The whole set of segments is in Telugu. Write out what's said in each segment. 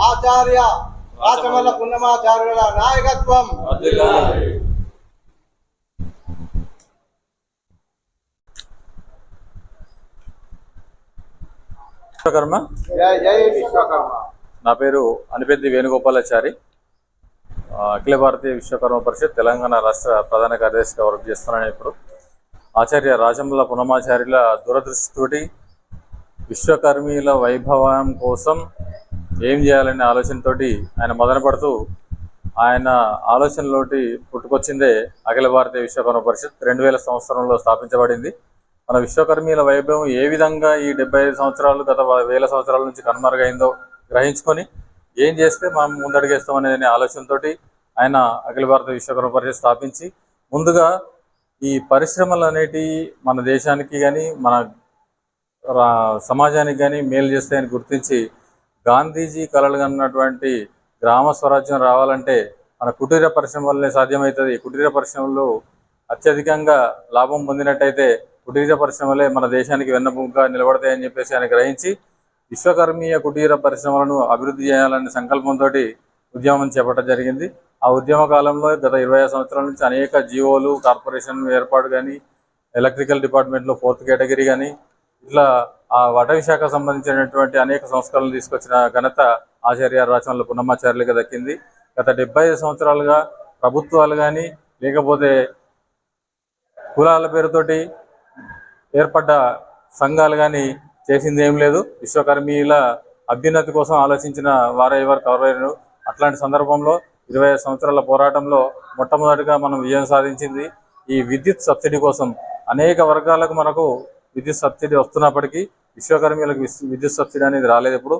ఆచార్య రాచమల్ల పున్నమాచార్యుల నాయకత్వం. విశ్వకర్మ. జై విశ్వకర్మ. నా పేరు అనిపెద్ది వేణుగోపాలాచారి. అఖిల భారతీయ విశ్వకర్మ పరిషత్ తెలంగాణ రాష్ట్ర ప్రధాన కార్యదర్శిగా వర్క్ చేస్తున్నాను. ఇప్పుడు ఆచార్య రాచమల్ల పున్నమాచార్యుల దూరదృష్టితోటి విశ్వకర్మీల వైభవం కోసం ఏం చేయాలనే ఆలోచనతోటి ఆయన మొదలు పడుతూ ఆయన ఆలోచనలోటి పుట్టుకొచ్చిందే అఖిల భారతీయ విశ్వకర్మ పరిషత్ 2000 సంవత్సరంలో స్థాపించబడింది. మన విశ్వకర్మీల వైభవం ఏ విధంగా ఈ 75 సంవత్సరాలు గత 1000 సంవత్సరాల నుంచి కనుమరుగైందో గ్రహించుకొని ఏం చేస్తే మనం ముందడుగేస్తామనే ఆలోచనతోటి ఆయన అఖిల భారత విశ్వకర్మ పరిషత్ స్థాపించి ముందుగా ఈ పరిశ్రమలు అనేటివి మన దేశానికి కానీ మన సమాజానికి కానీ మేలు చేస్తాయని గుర్తించి గాంధీజీ కలలు కన్నటువంటి గ్రామ స్వరాజ్యం రావాలంటే మన కుటీర పరిశ్రమలనే సాధ్యమవుతుంది. కుటీర పరిశ్రమలు అత్యధికంగా లాభం పొందినట్టయితే కుటీర పరిశ్రమలే మన దేశానికి వెన్నెముకగా నిలబడతాయని చెప్పేసి ఆయన గ్రహించి విశ్వకర్మీయ కుటీర పరిశ్రమలను అభివృద్ధి చేయాలనే సంకల్పంతో ఉద్యమం చేపట్టడం జరిగింది. ఆ ఉద్యమ కాలంలో గత 25 సంవత్సరాల నుంచి అనేక జీవోలు కార్పొరేషన్ ఏర్పాటు కానీ, ఎలక్ట్రికల్ డిపార్ట్మెంట్లో 4th కేటగిరీ కానీ, ఇట్లా ఆ అటవీ శాఖకు సంబంధించినటువంటి అనేక సంస్కరణలు తీసుకొచ్చిన ఘనత ఆచార్య రాచమల్ల పున్నమాచార్యులుగా దక్కింది. గత 75 సంవత్సరాలుగా ప్రభుత్వాలు కానీ లేకపోతే కులాల పేరుతోటి ఏర్పడ్డ సంఘాలు కానీ చేసింది ఏం లేదు. విశ్వకర్మీల అభ్యున్నతి కోసం ఆలోచించిన వారు ఎవరు కవరైనరు. అట్లాంటి సందర్భంలో 25 సంవత్సరాల పోరాటంలో మొట్టమొదటిగా మనం విజయం సాధించింది ఈ విద్యుత్ సబ్సిడీ కోసం. అనేక వర్గాలకు మనకు విద్యుత్ సబ్సిడీ వస్తున్నప్పటికీ విశ్వకర్మీలకు విద్యుత్ సబ్సిడీ అనేది రాలేదు. ఇప్పుడు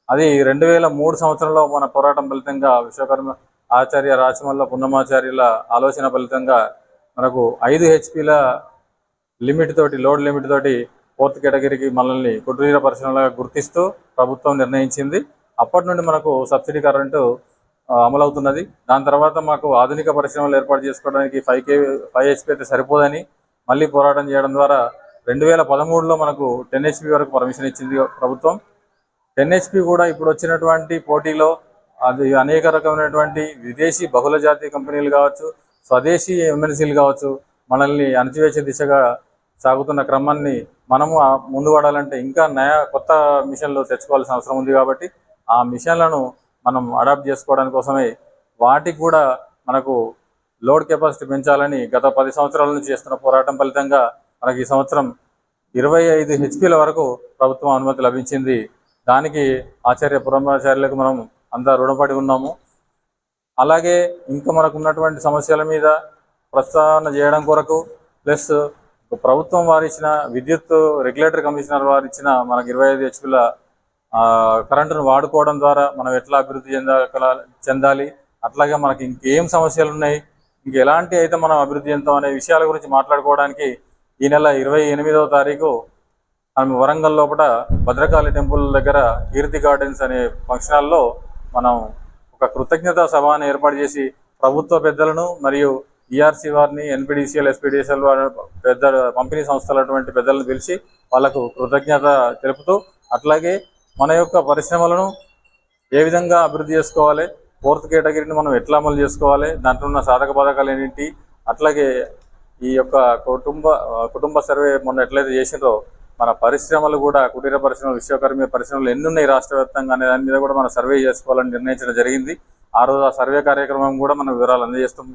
అది 2003 సంవత్సరంలో మన పోరాటం ఫలితంగా విశ్వకర్మ ఆచార్య రాచమల్ల పున్నమాచార్యుల ఆలోచన ఫలితంగా మనకు 5 హెచ్పీల లిమిట్ తోటి, లోడ్ లిమిట్ తోటి 4th కేటగిరీకి మనల్ని కుటీర పరిశ్రమలుగా గుర్తిస్తూ ప్రభుత్వం నిర్ణయించింది. అప్పటి నుండి మనకు సబ్సిడీ కరెంటు అమలవుతున్నది. దాని తర్వాత మాకు ఆధునిక పరిశ్రమలు ఏర్పాటు చేసుకోవడానికి 5 హెచ్పీ అయితే సరిపోదని మళ్ళీ పోరాటం చేయడం ద్వారా 2013లో మనకు 10 హెచ్పీ వరకు పర్మిషన్ ఇచ్చింది ప్రభుత్వం. 10 హెచ్పీ కూడా ఇప్పుడు వచ్చినటువంటి పోటీలో అది అనేక రకమైనటువంటి విదేశీ బహుళ జాతీయ కంపెనీలు కావచ్చు, స్వదేశీ ఎంఎన్సీలు కావచ్చు, మనల్ని అణచివేసే దిశగా సాగుతున్న క్రమాన్ని మనము ముందు పడాలంటే ఇంకా కొత్త మిషన్లు తెచ్చుకోవాల్సిన అవసరం ఉంది. కాబట్టి ఆ మిషన్లను మనం అడాప్ట్ చేసుకోవడానికి కోసమే వాటికి కూడా మనకు లోడ్ కెపాసిటీ పెంచాలని గత 10 సంవత్సరాల నుంచి చేస్తున్న పోరాటం ఫలితంగా మనకి ఈ సంవత్సరం 25 హెచ్పీల వరకు ప్రభుత్వం అనుమతి లభించింది. దానికి ఆచార్య పున్నమాచార్యులకు మనం అంతా రుణపడి ఉన్నాము. అలాగే ఇంకా మనకు ఉన్నటువంటి సమస్యల మీద ప్రస్తావన చేయడం కొరకు ప్లస్ ప్రభుత్వం వారు ఇచ్చిన విద్యుత్ రెగ్యులేటరీ కమిషనర్ వారు ఇచ్చిన మనకు 25 హెచ్పీల కరెంటును వాడుకోవడం ద్వారా మనం ఎట్లా అభివృద్ధి చెందాలి, అట్లాగే మనకి ఇంకేం సమస్యలు ఉన్నాయి, ఇంకెలాంటి అయితే మనం అభివృద్ధి చెందాం అనే విషయాల గురించి మాట్లాడుకోవడానికి ఈ నెల 28వ తారీఖు మనం వరంగల్ లోపల భద్రకాళి టెంపుల్ దగ్గర కీర్తి గార్డెన్స్ అనే ఫంక్షన్ హాల్లో మనం ఒక కృతజ్ఞతా సభను ఏర్పాటు చేసి ప్రభుత్వ పెద్దలను మరియు ఈఆర్సీ వారిని, ఎన్పిడిసిఎల్, ఎస్పీడిసిఎల్ వారి పెద్ద పంపిణీ సంస్థలటువంటి పెద్దలను పిలిచి వాళ్లకు కృతజ్ఞత తెలుపుతూ అట్లాగే మన యొక్క పరిశ్రమలను ఏ విధంగా అభివృద్ధి చేసుకోవాలి, 4th కేటగిరీని మనం ఎట్లా అమలు చేసుకోవాలి, దాంట్లో ఉన్న సాధక బాధకాలు ఏంటి, అట్లాగే ఈ యొక్క కుటుంబ సర్వే మొన్న ఎట్లయితే చేసిందో మన పరిశ్రమలు కూడా కుటీర పరిశ్రమలు, విశ్వకర్మ పరిశ్రమలు ఎన్ని ఉన్నాయి రాష్ట్ర వ్యాప్తంగా అనే దాని మీద కూడా మనం సర్వే చేసుకోవాలని నిర్ణయించడం జరిగింది. ఆ రోజు ఆ సర్వే కార్యక్రమం కూడా మనం వివరాలు అందజేస్తాం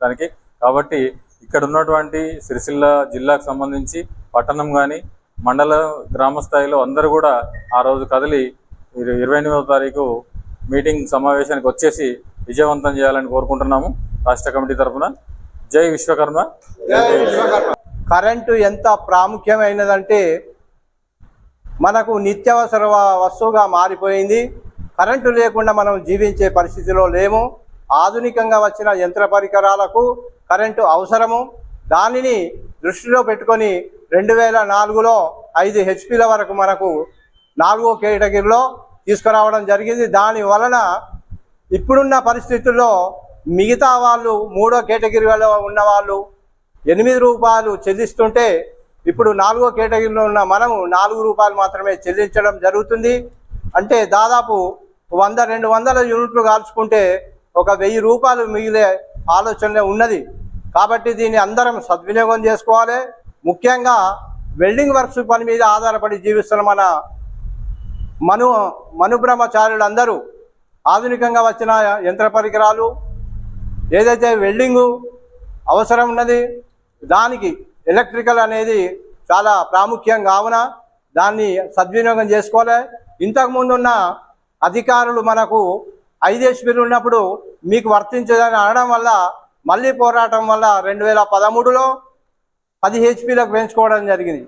దానికి. కాబట్టి ఇక్కడ ఉన్నటువంటి సిరిసిల్ల జిల్లాకు సంబంధించి పట్టణం కానీ మండల గ్రామ స్థాయిలో అందరూ కూడా ఆ రోజు కదిలి 28వ తారీఖు మీటింగ్ సమావేశానికి వచ్చేసి విజయవంతం చేయాలని కోరుకుంటున్నాము రాష్ట్ర కమిటీ తరఫున. జై విశ్వకర్మ. కరెంటు ఎంత ప్రాముఖ్యమైనదంటే మనకు నిత్యావసర వస్తువుగా మారిపోయింది. కరెంటు లేకుండా మనం జీవించే పరిస్థితిలో లేము. ఆధునికంగా వచ్చిన యంత్ర పరికరాలకు కరెంటు అవసరము. దానిని దృష్టిలో పెట్టుకొని 2004లో 5 హెచ్పీల వరకు మనకు 4వ కేటగిరీలో తీసుకురావడం జరిగింది. దాని వలన ఇప్పుడున్న పరిస్థితుల్లో మిగతా వాళ్ళు 3వ కేటగిరీలో ఉన్న వాళ్ళు 8 రూపాయలు చెల్లిస్తుంటే ఇప్పుడు 4వ కేటగిరీలో ఉన్న మనము 4 రూపాయలు మాత్రమే చెల్లించడం జరుగుతుంది. అంటే దాదాపు 100-200 యూనిట్లు కాల్చుకుంటే ఒక 1000 రూపాయలు మిగిలే ఆలోచన ఉన్నది. కాబట్టి దీన్ని అందరం సద్వినియోగం చేసుకోవాలి. ముఖ్యంగా వెల్డింగ్ వర్క్స్ పని మీద ఆధారపడి జీవిస్తున్న మన మనుబ్రహ్మచారులందరూ ఆధునికంగా వచ్చిన యంత్ర పరికరాలు ఏదైతే వెల్డింగు అవసరం ఉన్నది దానికి ఎలక్ట్రికల్ అనేది చాలా ప్రాముఖ్యం కావున దాన్ని సద్వినియోగం చేసుకోవాలి. ఇంతకుముందున్న అధికారులు మనకు 5 HP ఉన్నప్పుడు మీకు వర్తించదని అనడం వల్ల మళ్ళీ పోరాటం వల్ల 2013లో 10 HP పెంచుకోవడం జరిగింది.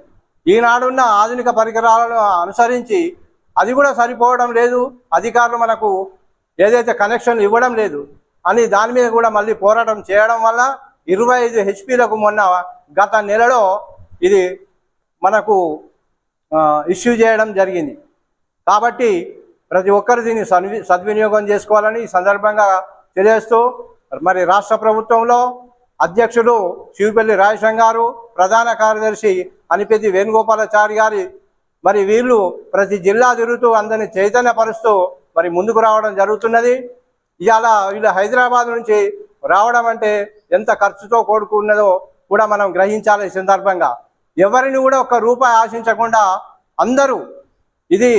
ఈనాడున్న ఆధునిక పరికరాలను అనుసరించి అది కూడా సరిపోవడం లేదు, అధికారులు మనకు ఏదైతే కనెక్షన్లు ఇవ్వడం లేదు అని దాని మీద కూడా మళ్ళీ పోరాటం చేయడం వల్ల 25 HP మొన్న గత నెలలో ఇది మనకు ఇష్యూ చేయడం జరిగింది. కాబట్టి ప్రతి ఒక్కరు దీన్ని సద్వినియోగం చేసుకోవాలని ఈ సందర్భంగా తెలియజేస్తూ, మరి రాష్ట్ర ప్రభుత్వంలో అధ్యక్షుడు శివపల్లి రాజశం గారు, ప్రధాన కార్యదర్శి అనిపెద్ది వేణుగోపాలాచారి గారి మరి వీళ్ళు ప్రతి జిల్లా తిరుగుతూ అందరినీ చైతన్యపరుస్తూ మరి ముందుకు రావడం జరుగుతున్నది. ఇవాళ వీళ్ళు హైదరాబాద్ నుంచి రావడం అంటే ఎంత ఖర్చుతో కూడుకున్నదో కూడా మనం గ్రహించాలి. ఈ సందర్భంగా ఎవరిని కూడా ఒక్క రూపాయి ఆశించకుండా అందరూ ఇది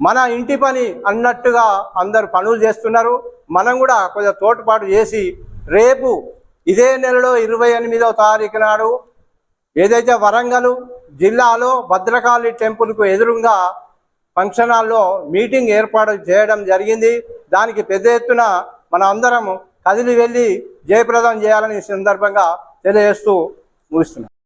మన ఇంటి పని అన్నట్టుగా అందరూ పనులు చేస్తున్నారు. మనం కూడా కొంచెం తోడ్పాటు చేసి రేపు ఇదే నెలలో 28వ తారీఖు నాడు ఏదైతే వరంగల్ జిల్లాలో భద్రకాళి టెంపుల్కు ఎదురుగా ఫంక్షన్ హాల్లో మీటింగ్ ఏర్పాటు చేయడం జరిగింది. దానికి పెద్ద ఎత్తున మన అందరం కదిలి వెళ్ళి జయప్రదం చేయాలని ఈ సందర్భంగా తెలియజేస్తూ ముగిస్తున్నాం.